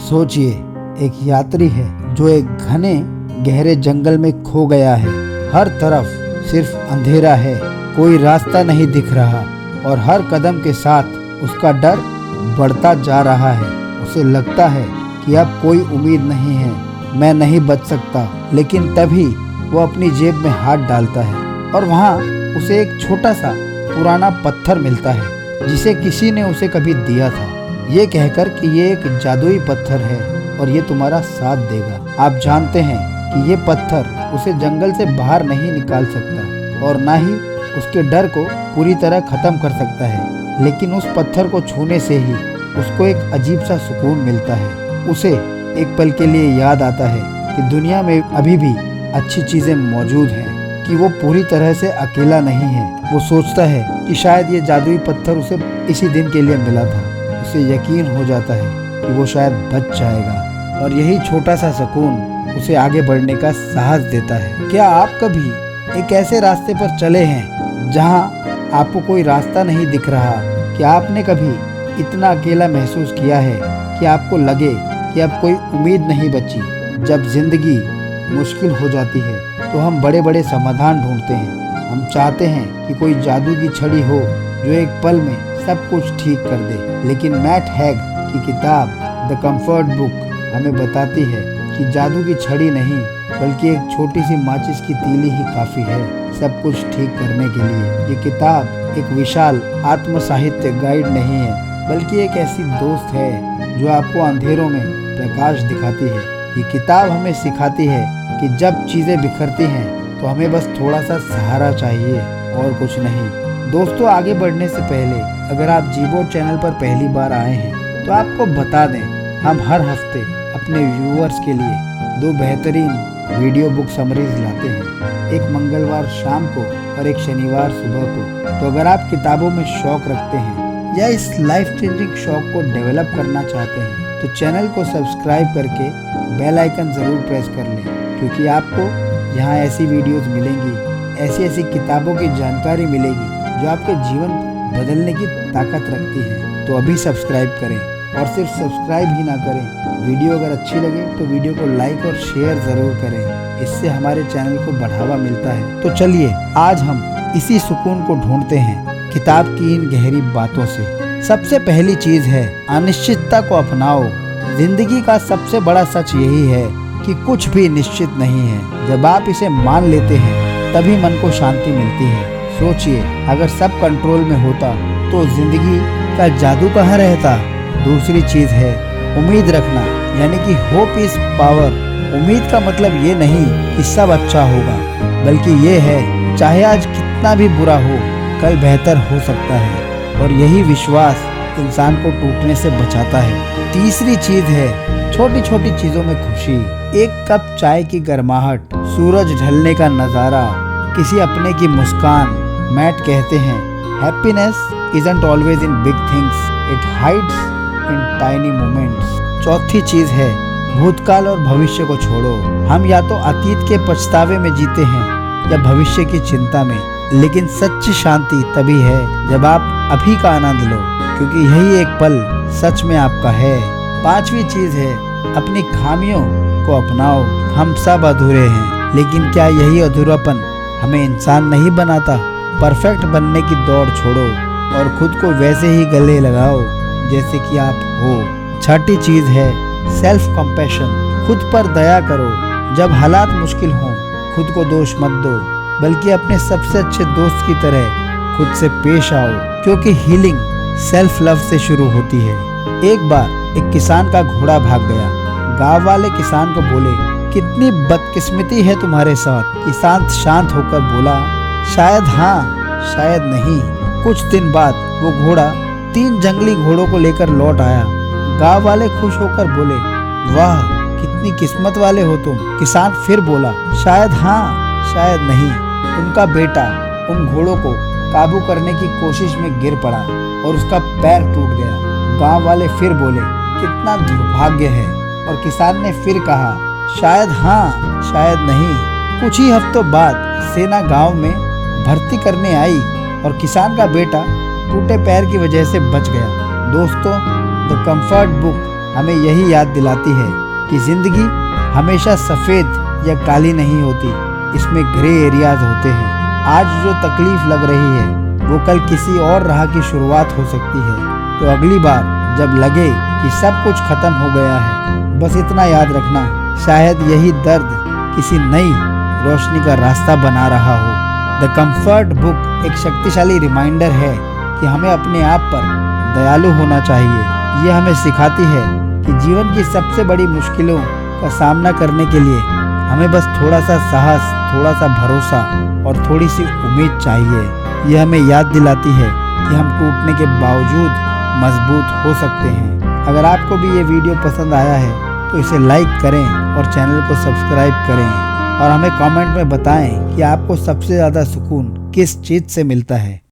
सोचिए, एक यात्री है जो एक घने गहरे जंगल में खो गया है। हर तरफ सिर्फ अंधेरा है, कोई रास्ता नहीं दिख रहा और हर कदम के साथ उसका डर बढ़ता जा रहा है। उसे लगता है कि अब कोई उम्मीद नहीं है, मैं नहीं बच सकता। लेकिन तभी वो अपनी जेब में हाथ डालता है और वहाँ उसे एक छोटा सा पुराना पत्थर मिलता है जिसे किसी ने उसे कभी दिया था, ये कहकर कि ये एक जादुई पत्थर है और ये तुम्हारा साथ देगा। आप जानते हैं कि ये पत्थर उसे जंगल से बाहर नहीं निकाल सकता और ना ही उसके डर को पूरी तरह खत्म कर सकता है, लेकिन उस पत्थर को छूने से ही उसको एक अजीब सा सुकून मिलता है। उसे एक पल के लिए याद आता है कि दुनिया में अभी भी अच्छी चीजें मौजूद हैं, कि वो पूरी तरह से अकेला नहीं है। वो सोचता है कि शायद ये जादुई पत्थर उसे इसी दिन के लिए मिला था। उसे यकीन हो जाता है कि वो शायद बच जाएगा और यही छोटा सा सुकून उसे आगे बढ़ने का साहस देता है। क्या आप कभी एक ऐसे रास्ते पर चले हैं जहां आपको कोई रास्ता नहीं दिख रहा? क्या आपने कभी इतना अकेला महसूस किया है कि आपको लगे कि अब कोई उम्मीद नहीं बची? जब जिंदगी मुश्किल हो जाती है तो हम बड़े बड़े समाधान ढूंढते हैं। हम चाहते हैं कि कोई जादू की छड़ी हो जो एक पल में सब कुछ ठीक कर दे। लेकिन मैट हैग की किताब द कंफर्ट बुक हमें बताती है कि जादू की छड़ी नहीं, बल्कि एक छोटी सी माचिस की तीली ही काफ़ी है सब कुछ ठीक करने के लिए। ये किताब एक विशाल आत्म साहित्य गाइड नहीं है, बल्कि एक ऐसी दोस्त है जो आपको अंधेरों में प्रकाश दिखाती है। ये किताब हमें सिखाती है कि जब चीज़ें बिखरती हैं तो हमें बस थोड़ा सा सहारा चाहिए और कुछ नहीं। दोस्तों, आगे बढ़ने से पहले अगर आप जीबोर्ड चैनल पर पहली बार आए हैं तो आपको बता दें, हम हर हफ्ते अपने व्यूअर्स के लिए 2 बेहतरीन वीडियो बुक समरीज लाते हैं, एक मंगलवार शाम को और एक शनिवार सुबह को। तो अगर आप किताबों में शौक रखते हैं या इस लाइफ चेंजिंग शौक को डेवलप करना चाहते हैं तो चैनल को सब्सक्राइब करके बेल आइकन ज़रूर प्रेस कर लें, क्योंकि आपको यहाँ ऐसी वीडियोस मिलेंगी, ऐसी किताबों की जानकारी मिलेगी जो आपके जीवन बदलने की ताकत रखती है। तो अभी सब्सक्राइब करें और सिर्फ सब्सक्राइब ही ना करें, वीडियो अगर अच्छी लगे तो वीडियो को लाइक और शेयर ज़रूर करें, इससे हमारे चैनल को बढ़ावा मिलता है। तो चलिए आज हम इसी सुकून को ढूंढते हैं किताब की इन गहरी बातों से। सबसे पहली चीज़ है अनिश्चितता को अपनाओ। जिंदगी का सबसे बड़ा सच यही है कि कुछ भी निश्चित नहीं है। जब आप इसे मान लेते हैं तभी मन को शांति मिलती है। सोचिए, अगर सब कंट्रोल में होता तो जिंदगी का जादू कहाँ रहता? दूसरी चीज़ है उम्मीद रखना, यानी कि होप इज पावर। उम्मीद का मतलब ये नहीं कि सब अच्छा होगा, बल्कि ये है चाहे आज कितना भी बुरा हो, कल बेहतर हो सकता है, और यही विश्वास इंसान को टूटने से बचाता है। तीसरी चीज़ है छोटी छोटी चीज़ों में खुशी। एक कप चाय की गर्माहट, सूरज ढलने का नज़ारा, किसी अपने की मुस्कान। मैट कहते हैं happiness isn't always in big things, it hides in tiny moments. चौथी चीज़ है भूतकाल और भविष्य को छोड़ो। हम या तो अतीत के पछतावे में जीते हैं या भविष्य की चिंता में, लेकिन सच्ची शांति तभी है जब आप अभी का आनंद लो, क्योंकि यही एक पल सच में आपका है। पांचवी चीज़ है अपनी खामियों को अपनाओ। हम सब अधूरे हैं, लेकिन क्या यही अधूरापन हमें इंसान नहीं बनाता? परफेक्ट बनने की दौड़ छोड़ो और खुद को वैसे ही गले लगाओ जैसे कि आप हो। छठी चीज़ है सेल्फ कंपैशन। खुद पर दया करो। जब हालात मुश्किल हों खुद को दोष मत दो, बल्कि अपने सबसे अच्छे दोस्त की तरह खुद से पेश आओ, क्योंकि हीलिंग सेल्फ लव से शुरू होती है। एक बार एक किसान का घोड़ा भाग गया। गांव वाले किसान को बोले, कितनी बदकिस्मती है तुम्हारे साथ। किसान शांत होकर बोला, शायद हाँ, शायद नहीं। कुछ दिन बाद वो घोड़ा 3 जंगली घोड़ों को लेकर लौट आया। गांव वाले खुश होकर बोले, वाह, कितनी किस्मत वाले हो तुम। किसान फिर बोला, शायद हाँ, शायद नहीं। उनका बेटा उन घोड़ों को काबू करने की कोशिश में गिर पड़ा और उसका पैर टूट गया। गांव वाले फिर बोले, कितना दुर्भाग्य है। और किसान ने फिर कहा, शायद हाँ, शायद नहीं। कुछ ही हफ्तों बाद सेना गांव में भर्ती करने आई और किसान का बेटा टूटे पैर की वजह से बच गया। दोस्तों, द कंफर्ट बुक हमें यही याद दिलाती है कि जिंदगी हमेशा सफ़ेद या काली नहीं होती, इसमें ग्रे एरियाज होते हैं। आज जो तकलीफ लग रही है वो कल किसी और राह की शुरुआत हो सकती है। तो अगली बार जब लगे कि सब कुछ खत्म हो गया है, बस इतना याद रखना, शायद यही दर्द किसी नई रोशनी का रास्ता बना रहा हो। द कंफर्ट बुक एक शक्तिशाली रिमाइंडर है कि हमें अपने आप पर दयालु होना चाहिए। ये हमें सिखाती है कि जीवन की सबसे बड़ी मुश्किलों का सामना करने के लिए हमें बस थोड़ा सा साहस, थोड़ा सा भरोसा और थोड़ी सी उम्मीद चाहिए। यह हमें याद दिलाती है कि हम टूटने के बावजूद मजबूत हो सकते हैं। अगर आपको भी ये वीडियो पसंद आया है तो इसे लाइक करें और चैनल को सब्सक्राइब करें और हमें कमेंट में बताएं कि आपको सबसे ज़्यादा सुकून किस चीज़ से मिलता है।